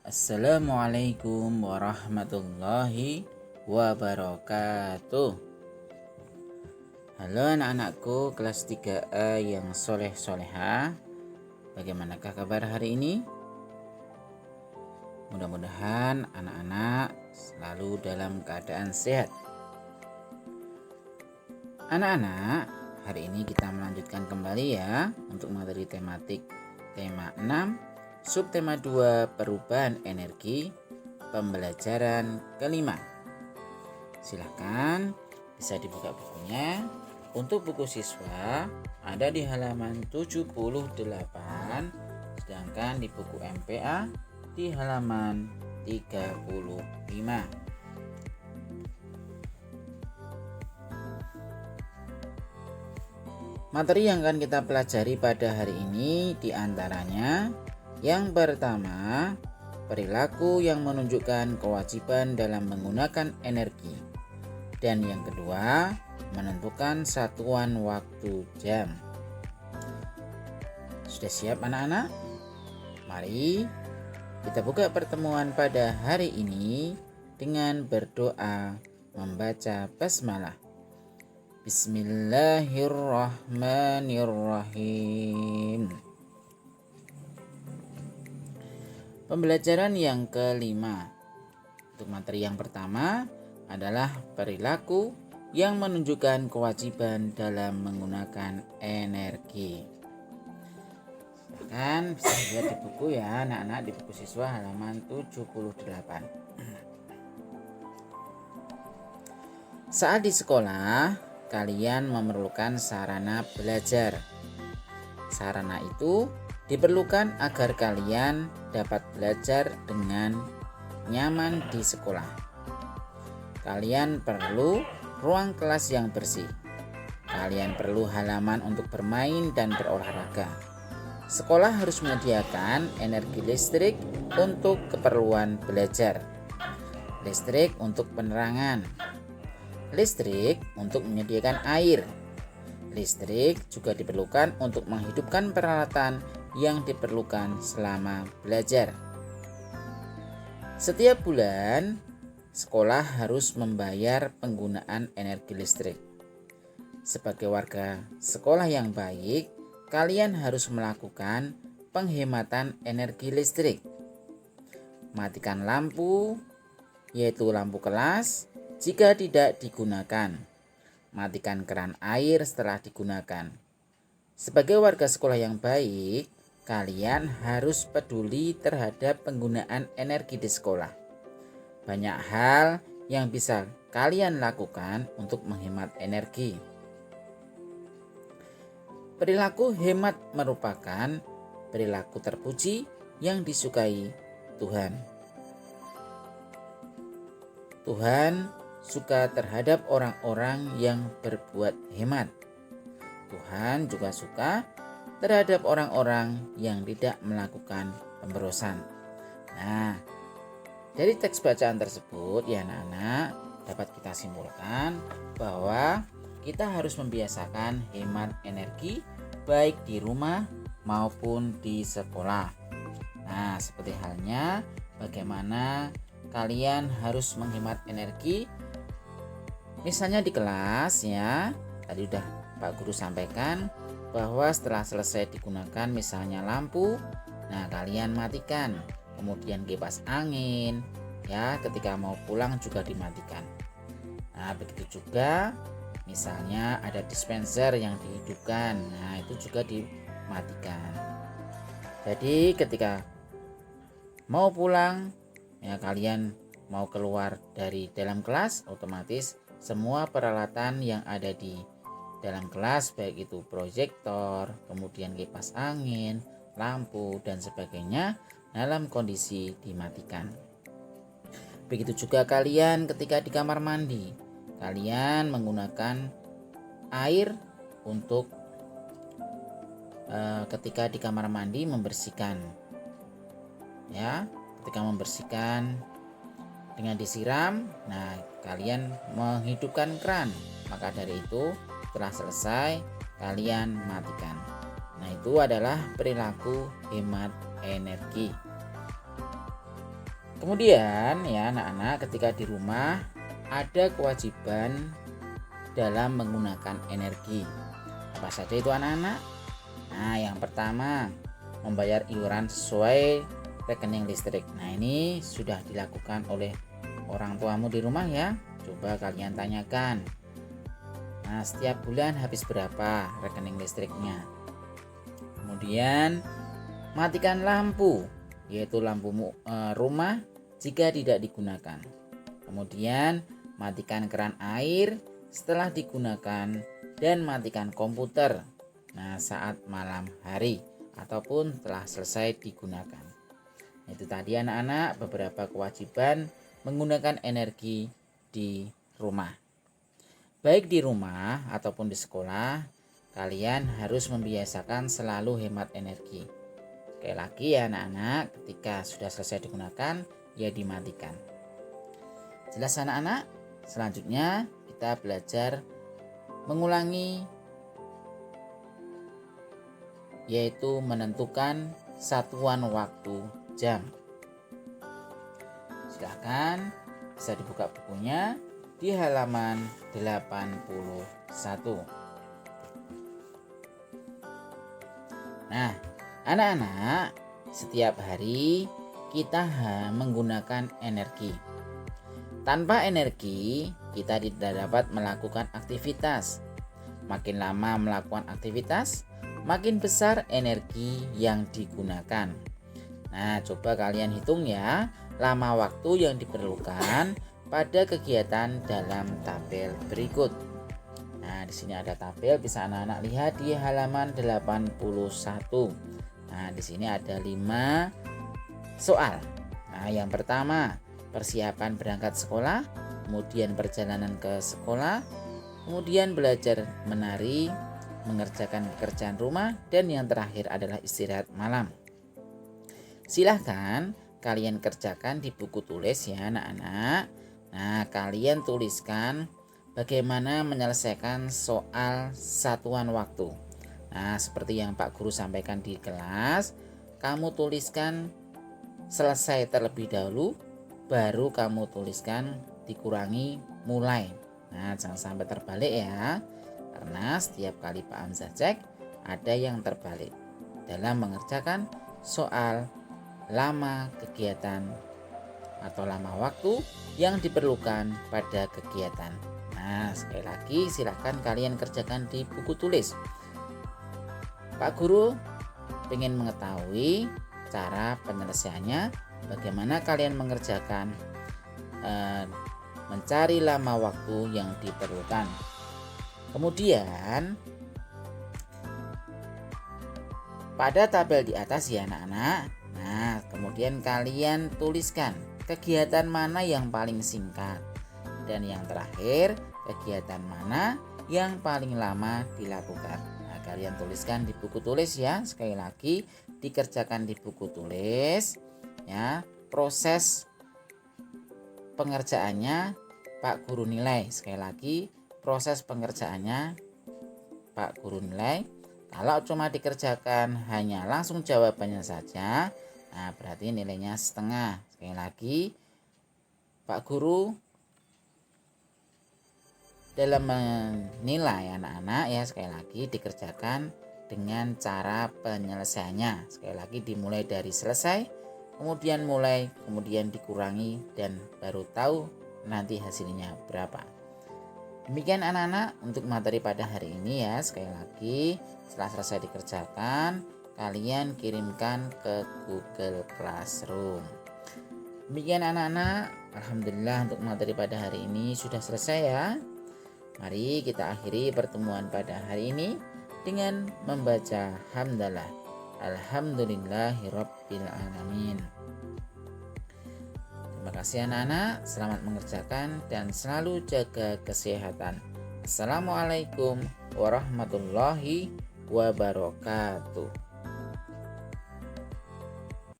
Assalamualaikum warahmatullahi wabarakatuh. Halo anak-anakku kelas 3A yang soleh-soleha. Bagaimanakah kabar hari ini? Mudah-mudahan anak-anak selalu dalam keadaan sehat. Anak-anak, hari ini kita melanjutkan kembali ya untuk materi tematik tema 6, subtema 2, perubahan energi, pembelajaran kelima. Silahkan bisa dibuka bukunya. Untuk buku siswa ada di halaman 78, sedangkan di buku MPA di halaman 35. Materi yang akan kita pelajari pada hari ini diantaranya yang pertama, perilaku yang menunjukkan kewajiban dalam menggunakan energi. Dan yang kedua, menentukan satuan waktu jam. Sudah siap anak-anak? Mari kita buka pertemuan pada hari ini dengan berdoa membaca basmalah. Bismillahirrahmanirrahim. Pembelajaran yang kelima. Untuk materi yang pertama adalah perilaku yang menunjukkan kewajiban dalam menggunakan energi. Silahkan bisa lihat di buku ya anak-anak, di buku siswa halaman 78. Saat di sekolah, kalian memerlukan sarana belajar. Sarana itu diperlukan agar kalian dapat belajar dengan nyaman di sekolah. Kalian perlu ruang kelas yang bersih. Kalian perlu halaman untuk bermain dan berolahraga. Sekolah harus menyediakan energi listrik untuk keperluan belajar, listrik untuk penerangan, listrik untuk menyediakan air. Listrik juga diperlukan untuk menghidupkan peralatan yang diperlukan selama belajar. Setiap bulan, sekolah harus membayar penggunaan energi listrik. Sebagai warga sekolah yang baik, kalian harus melakukan penghematan energi listrik. Matikan lampu, yaitu lampu kelas, jika tidak digunakan. Matikan keran air setelah digunakan. Sebagai warga sekolah yang baik, kalian harus peduli terhadap penggunaan energi di sekolah. Banyak hal yang bisa kalian lakukan untuk menghemat energi. Perilaku hemat merupakan perilaku terpuji yang disukai Tuhan. Tuhan suka terhadap orang-orang yang berbuat hemat. Tuhan juga suka terhadap orang-orang yang tidak melakukan pemborosan. Nah, dari teks bacaan tersebut ya anak-anak, dapat kita simpulkan bahwa kita harus membiasakan hemat energi baik di rumah maupun di sekolah. Nah, seperti halnya bagaimana kalian harus menghemat energi. Misalnya di kelas ya, tadi udah Pak Guru sampaikan bahwa setelah selesai digunakan misalnya lampu, nah kalian matikan. Kemudian kipas angin ya, ketika mau pulang juga dimatikan. Nah, begitu juga misalnya ada dispenser yang dihidupkan, nah itu juga dimatikan. Jadi ketika mau pulang ya, kalian mau keluar dari dalam kelas, otomatis semua peralatan yang ada di dalam kelas, baik itu proyektor, kemudian kipas angin, lampu dan sebagainya, dalam kondisi dimatikan. Begitu juga kalian ketika di kamar mandi, kalian menggunakan air untuk ketika di kamar mandi membersihkan ya, ketika membersihkan dengan disiram, nah kalian menghidupkan keran, maka dari itu setelah selesai kalian matikan. Nah, itu adalah perilaku hemat energi. Kemudian ya anak-anak, ketika di rumah ada kewajiban dalam menggunakan energi. Apa saja itu anak-anak? Nah, yang pertama, membayar iuran sesuai rekening listrik. Nah, ini sudah dilakukan oleh orang tuamu di rumah ya. Coba kalian tanyakan. Nah, setiap bulan habis berapa rekening listriknya? Kemudian matikan lampu, yaitu lampu rumah jika tidak digunakan. Kemudian matikan keran air setelah digunakan dan matikan komputer. Nah, saat malam hari ataupun setelah selesai digunakan. Itu tadi anak-anak beberapa kewajiban menggunakan energi di rumah. Baik di rumah ataupun di sekolah, kalian harus membiasakan selalu hemat energi. Sekali lagi ya anak-anak, ketika sudah selesai digunakan, ya dimatikan. Jelas anak-anak? Selanjutnya kita belajar mengulangi, yaitu menentukan satuan waktu jam. Silahkan bisa dibuka bukunya di halaman 81. Nah, anak-anak, setiap hari kita menggunakan energi. Tanpa energi, kita tidak dapat melakukan aktivitas. Makin lama melakukan aktivitas, makin besar energi yang digunakan. Nah, coba kalian hitung ya, lama waktu yang diperlukan pada kegiatan dalam tabel berikut. Nah, di sini ada tabel, bisa anak-anak lihat di halaman 81. Nah, di sini ada 5 soal. Nah, yang pertama, persiapan berangkat sekolah, kemudian perjalanan ke sekolah, kemudian belajar menari, mengerjakan pekerjaan rumah, dan yang terakhir adalah istirahat malam. Silahkan kalian kerjakan di buku tulis ya anak-anak. Nah, kalian tuliskan bagaimana menyelesaikan soal satuan waktu. Nah, seperti yang Pak Guru sampaikan di kelas, kamu tuliskan selesai terlebih dahulu, baru kamu tuliskan dikurangi mulai. Nah, jangan sampai terbalik ya, karena setiap kali Pak Hamzah cek ada yang terbalik dalam mengerjakan soal lama kegiatan atau lama waktu yang diperlukan pada kegiatan. Nah, sekali lagi silahkan kalian kerjakan di buku tulis. Pak Guru ingin mengetahui cara penyelesaiannya, bagaimana kalian mengerjakan mencari lama waktu yang diperlukan. Kemudian pada tabel di atas ya anak-anak. Nah, kemudian kalian tuliskan kegiatan mana yang paling singkat, dan yang terakhir kegiatan mana yang paling lama dilakukan. Nah, kalian tuliskan di buku tulis ya. Sekali lagi dikerjakan di buku tulis ya. Proses pengerjaannya Pak Guru nilai. Sekali lagi proses pengerjaannya Pak Guru nilai. Kalau cuma dikerjakan hanya langsung jawabannya saja, nah berarti nilainya setengah. Sekali lagi, Pak Guru dalam menilai anak-anak ya, sekali lagi dikerjakan dengan cara penyelesaiannya. Sekali lagi dimulai dari selesai, kemudian mulai, kemudian dikurangi, dan baru tahu nanti hasilnya berapa. Demikian anak-anak untuk materi pada hari ini ya. Sekali lagi, setelah selesai dikerjakan, kalian kirimkan ke Google Classroom. Demikian anak-anak, alhamdulillah untuk materi pada hari ini sudah selesai ya. Mari kita akhiri pertemuan pada hari ini dengan membaca hamdalah. Alhamdulillahirabbil alamin. Terima kasih anak-anak, selamat mengerjakan dan selalu jaga kesehatan. Assalamualaikum warahmatullahi wabarakatuh.